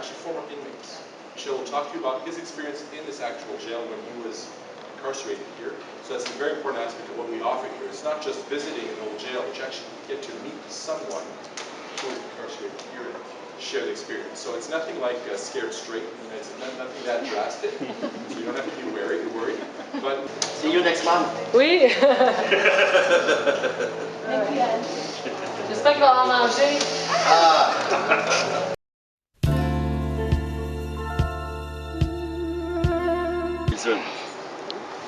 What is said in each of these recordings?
actually former inmates. Michel will talk to you about his experience in this actual jail when he was incarcerated here. So that's a very important aspect of what we offer here. It's not just visiting an old jail, but you actually get to meet someone who is incarcerated here and share the experience. So it's nothing like Scared Straight. It's nothing that drastic. So you don't have to be worried. But see you next month. Oui. J'espère qu'il va en manger.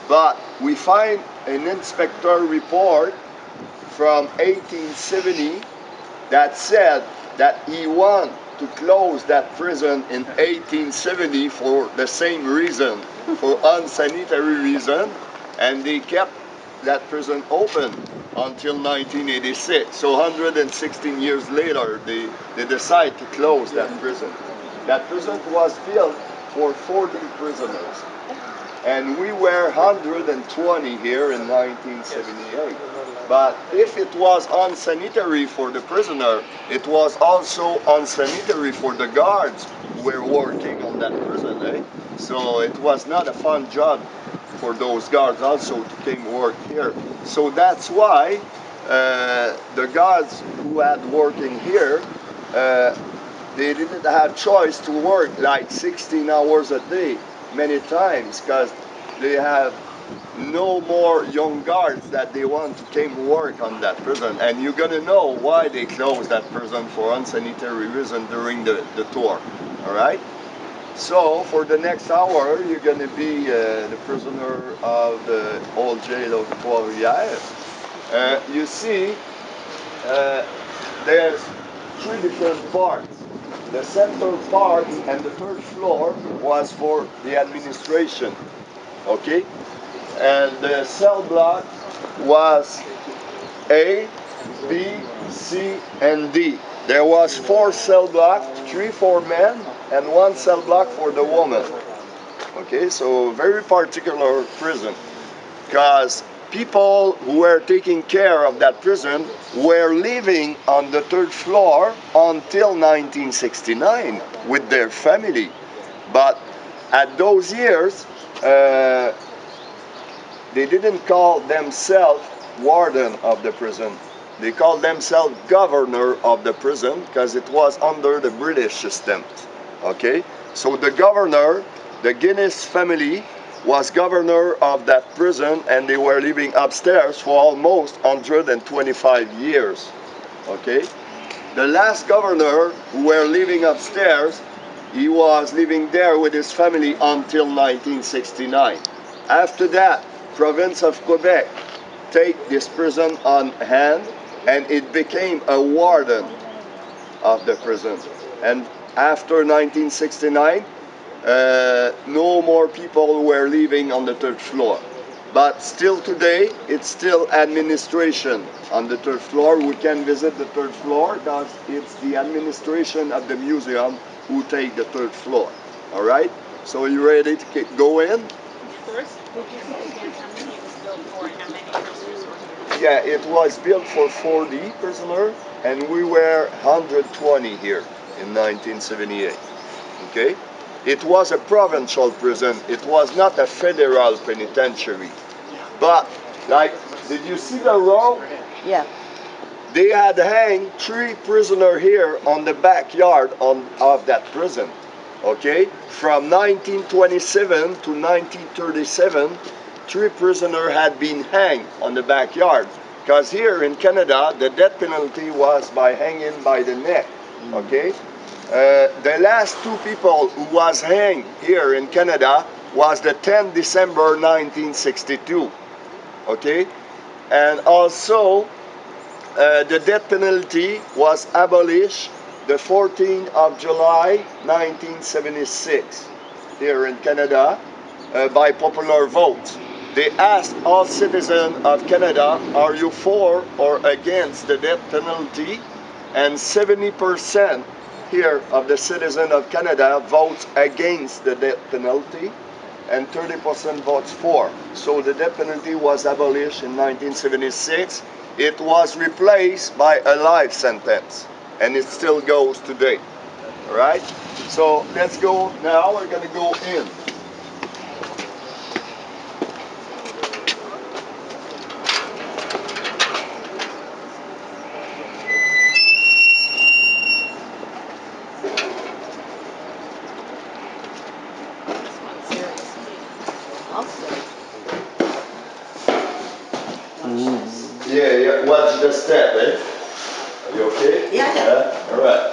But we find an inspector report from 1870 that said that he wanted to close that prison in 1870 for the same reason, for unsanitary reason, and they kept that prison open until 1986. So 116 years later, they decide to close that prison. That prison was built for 40 prisoners. And we were 120 here in 1978. But if it was unsanitary for the prisoner, it was also unsanitary for the guards who were working on that prison. So it was not a fun job for those guards also to come work here. So that's why the guards who had working here, they didn't have choice to work like 16 hours a day many times, because they have no more young guards that they want to come work on that prison. And you're gonna know why they closed that prison for unsanitary reason during the tour, all right? So for the next hour, you're gonna be the prisoner of the Old Jail of Trois-Rivières. You see, there's three different parts. The central part and the third floor was for the administration, okay? And the cell block was A, B, C, and D. There was 4 cell blocks, 3 for men and 1 cell block for the woman. Okay, so very particular prison, because people who were taking care of that prison were living on the 3rd floor until 1969 with their family. But at those years, they didn't call themselves warden of the prison. They called themselves governor of the prison because it was under the British system. Okay, so the governor, the Guinness family, was governor of that prison, and they were living upstairs for almost 125 years. Okay, the last governor who were living upstairs, he was living there with his family until 1969. After that, province of Quebec take this prison on hand, and it became a warden of the prison. And after 1969, no more people were living on the 3rd floor. But still today, it's still administration on the 3rd floor. We can visit the 3rd floor because it's the administration of the museum who take the 3rd floor. All right? So you ready to go in? Of course. Did you say again how many it was built for and how many prisoners were here? Yeah, it was built for 40 prisoners, and we were 120 here in 1978. Okay? It was a provincial prison. It was not a federal penitentiary. But, like, did you see the row? Yeah. They had hanged 3 prisoners here on the backyard of that prison. Okay? From 1927 to 1937, 3 prisoners had been hanged on the backyard. Because here in Canada, the death penalty was by hanging by the neck. Okay? The last 2 people who was hanged here in Canada was the 10th December 1962. Okay? And also, the death penalty was abolished the 14th of July 1976 here in Canada by popular vote. They asked all citizens of Canada, are you for or against the death penalty? And 70% here of the citizens of Canada votes against the death penalty, and 30% votes for. So the death penalty was abolished in 1976. It was replaced by a life sentence, and it still goes today. All right. So let's go now. We're gonna go in. Yeah, yeah. Watch the step, eh? Are you okay? Yeah. All right.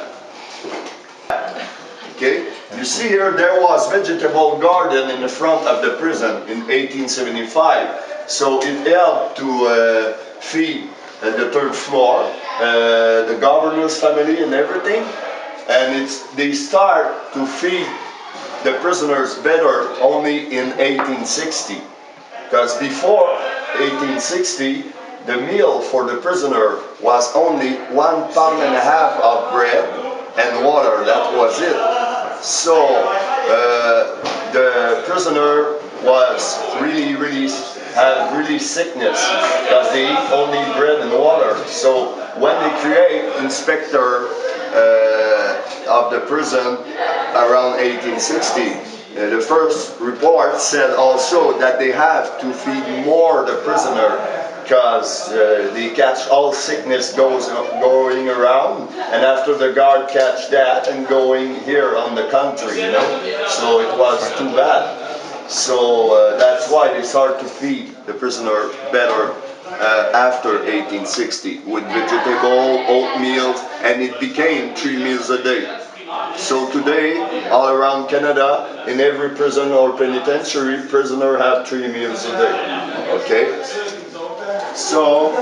Okay. You see here, there was vegetable garden in the front of the prison in 1875. So it helped to feed the third floor, the governor's family and everything. And they start to feed the prisoners better only in 1860. Because before 1860, the meal for the prisoner was only 1.5 pounds of bread and water. That was it. So the prisoner was had really sickness because they eat only bread and water. So when they create inspector of the prison around 1860, the first report said also that they have to feed more the prisoner because they catch all sickness going around, and after the guard catch that and going here on the country, you know, so it was too bad. So that's why they start to feed the prisoner better after 1860 with vegetable, oatmeal, and it became 3 meals a day. So today, all around Canada, in every prison or penitentiary, prisoner have 3 meals a day. Okay? So,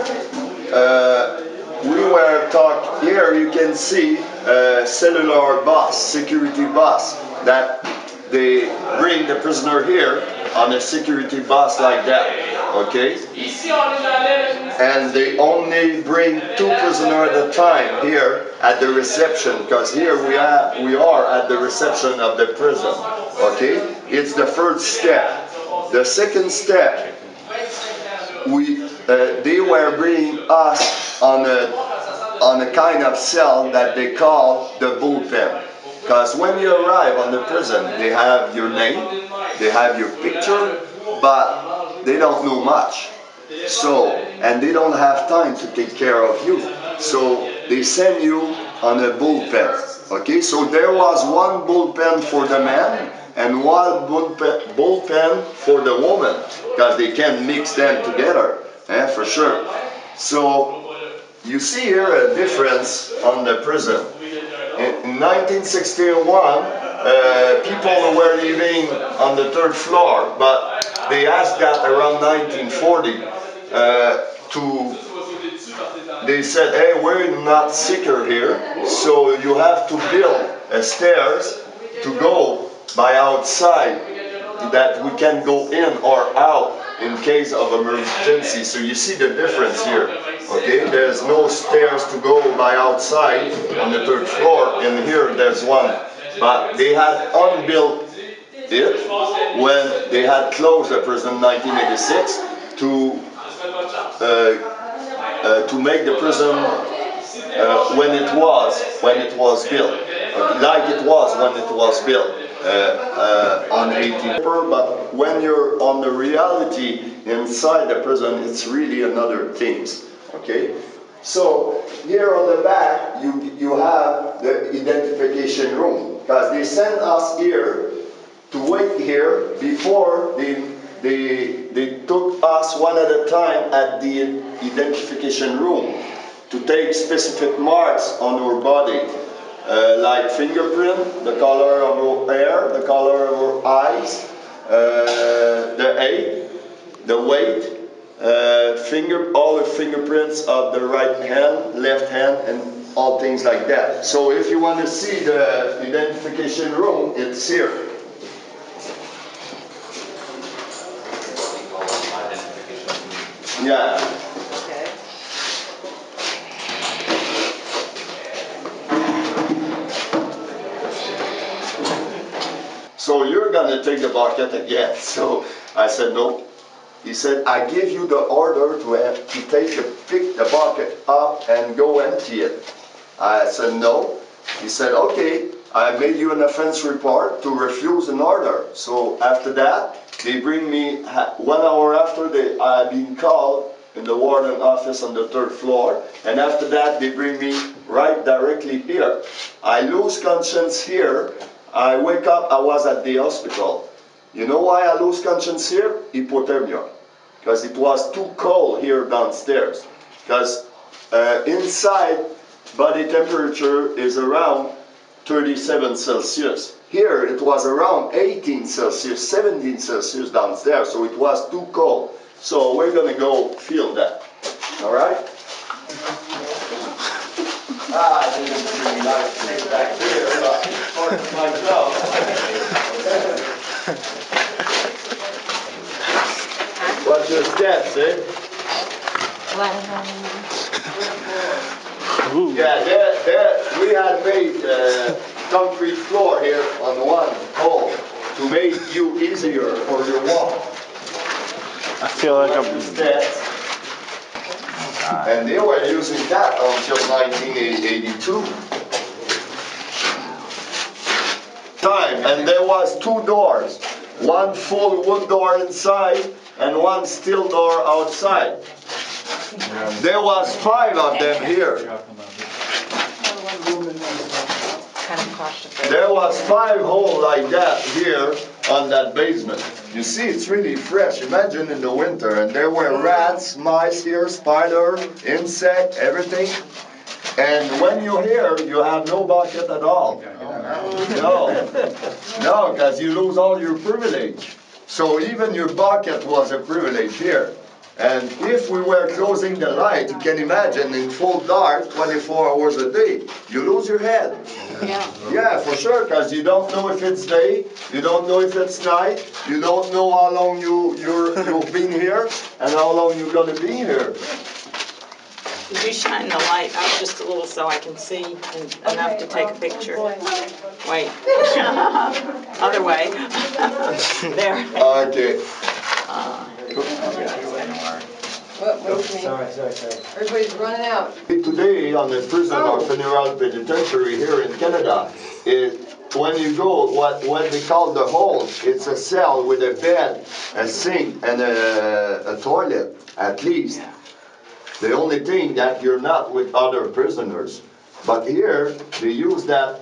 we were talking, here you can see a cellular bus, security bus, that they bring the prisoner here on a security bus like that. Okay? And they only bring 2 prisoners at a time here at the reception, because here we are at the reception of the prison. Okay? It's the first step. The second step, they were bringing us on a kind of cell that they call the bullpen. Because when you arrive on the prison, they have your name, they have your picture, but they don't know much. So, and they don't have time to take care of you. So they send you on a bullpen. Okay, so there was one bullpen for the man and one bullpen for the woman, because they can't mix them together, for sure. So you see here a difference on the prison. In 1961, people were living on the 3rd floor, but they asked that around 1940 they said, hey, we're not secure here, so you have to build a stairs to go by outside, that we can go in or out in case of emergency. So you see the difference here. Okay, there's no stairs to go by outside on the 3rd floor, and here there's one. But they had unbuilt it when they had closed the prison in 1986 to make the prison when it was built, like it was when it was built on 18. But when you're on the reality inside the prison, it's really another things. Okay, so here on the back you have the identification room, because they sent us here to wait here before they took us one at a time at the identification room to take specific marks on our body, like fingerprint, the color of our hair, the color of our eyes, the age, the weight, all the fingerprints of the right hand, left hand, and all things like that. So if you want to see the identification room, it's here. Yeah. Okay. So you're gonna take the bucket again. So I said no. He said, I give you the order to pick the bucket up and go empty it. I said no. He said, okay, I made you an offense report to refuse an order. So after that, they bring me 1 hour after I've been called in the warden office on the 3rd floor, and after that they bring me right directly here. I lose conscience here. I wake up, I was at the hospital. You know why I lose conscience here? Hypothermia. Because it was too cold here downstairs. Because inside, body temperature is around 37 Celsius. Here it was around 18 Celsius, 17 Celsius downstairs, so it was too cold. So we're gonna go feel that. All right? I didn't really like to take back here, but part of my job. What's your steps, eh? Yeah, we had made concrete floor here on one hole to make you easier for your walk. I feel like I'm... Steps. And they were using that until 1982. And there was 2 doors. One full wood door inside and one steel door outside. There was 5 of them here. There was 5 holes like that here on that basement. You see, it's really fresh. Imagine in the winter, and there were rats, mice here, spider, insect, everything. And when you're here, you have no bucket at all. No, because you lose all your privilege. So even your bucket was a privilege here. And if we were closing the light, you can imagine in full dark, 24 hours a day, you lose your head. Yeah, for sure, because you don't know if it's day, you don't know if it's night, you don't know how long you've been here, and how long you're going to be here. Could you shine the light up just a little so I can see enough to take a picture? Wait. Other way. There. Okay. Sorry. Everybody's running out. Today on the prison or federal penitentiary here in Canada, when you go, what they call the hole, it's a cell with a bed, a sink, and a toilet, at least. The only thing that you're not with other prisoners. But here, they use that.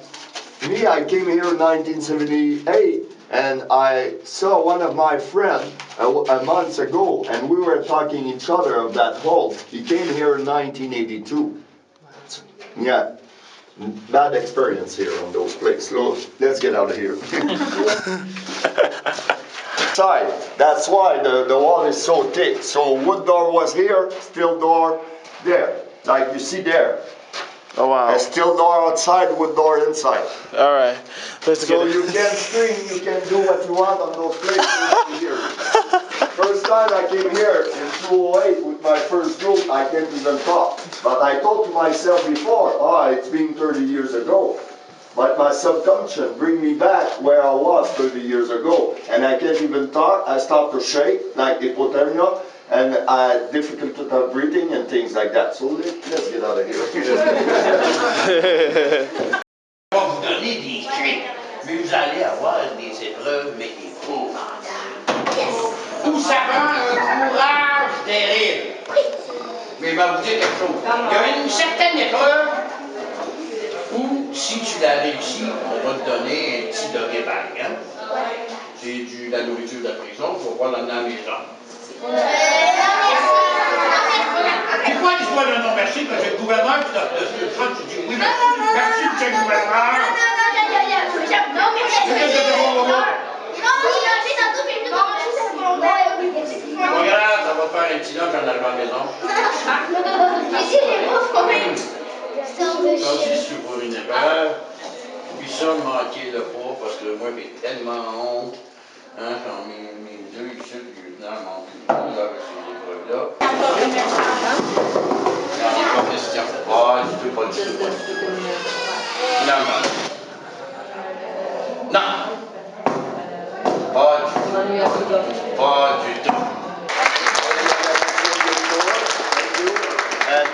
Me, I came here in 1978, and I saw one of my friends a month ago, and we were talking each other of that hole. He came here in 1982. Yeah, bad experience here on those places. So let's get out of here. Side. That's why the wall is so thick. So wood door was here, steel door there, like you see there. Oh wow. A steel door outside, wood door inside. All right. So you can scream, you can do what you want on those places here. First time I came here in 2008 with my first group, I can't even talk. But I thought to myself before, it's been 30 years ago. But my subconscious bring me back where I was 30 years ago. And I can't even talk, I start to shake, like hypothermia, and difficult to start breathing and things like that. So let's get out of here. On va vous donner des clés, mais vous allez avoir des épreuves, mais épouvantables. Où ça prend un courage terrible. Mais je vais vous dire quelque chose. Il y a une certaine épreuve où, si tu la réussis, on va te donner un petit doggy-bag. Hein? C'est la nourriture de la prison, tu vas pas l'emmener à la maison. Dis-moi, dis-moi le non merci, parce que le gouverneur, tu dis oui, merci, merci, monsieur le gouverneur. Regarde, ça va te faire un petit lunch en arrivant à la maison. Ça aussi, c'est pour une épreuve. Puis ça, manquer le poids, parce que moi, j'ai tellement honte. Hein, quand mes deux ici, puis lieutenant manquent le poids avec ces épreuves-là. Non, pas question. Pas du tout, pas du tout. Non. Non. Pas du tout. Pas du tout. And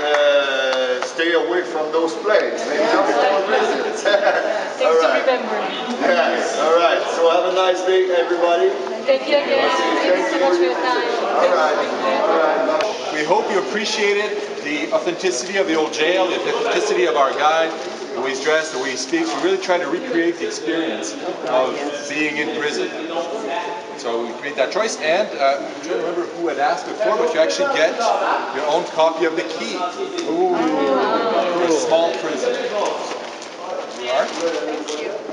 stay away from those places. Maybe just for visits. All right. Yes. All right. So have a nice day, everybody. Thank you again. Thank you so much for your time. All right. All right. We hope you appreciated the authenticity of the old jail, the authenticity of our guide, the way he's dressed, the way he speaks. We really try to recreate the experience of being in prison. So we made that choice, and I'm trying to remember who had asked before, but you actually get your own copy of the key. Ooh, for a small prison. All right?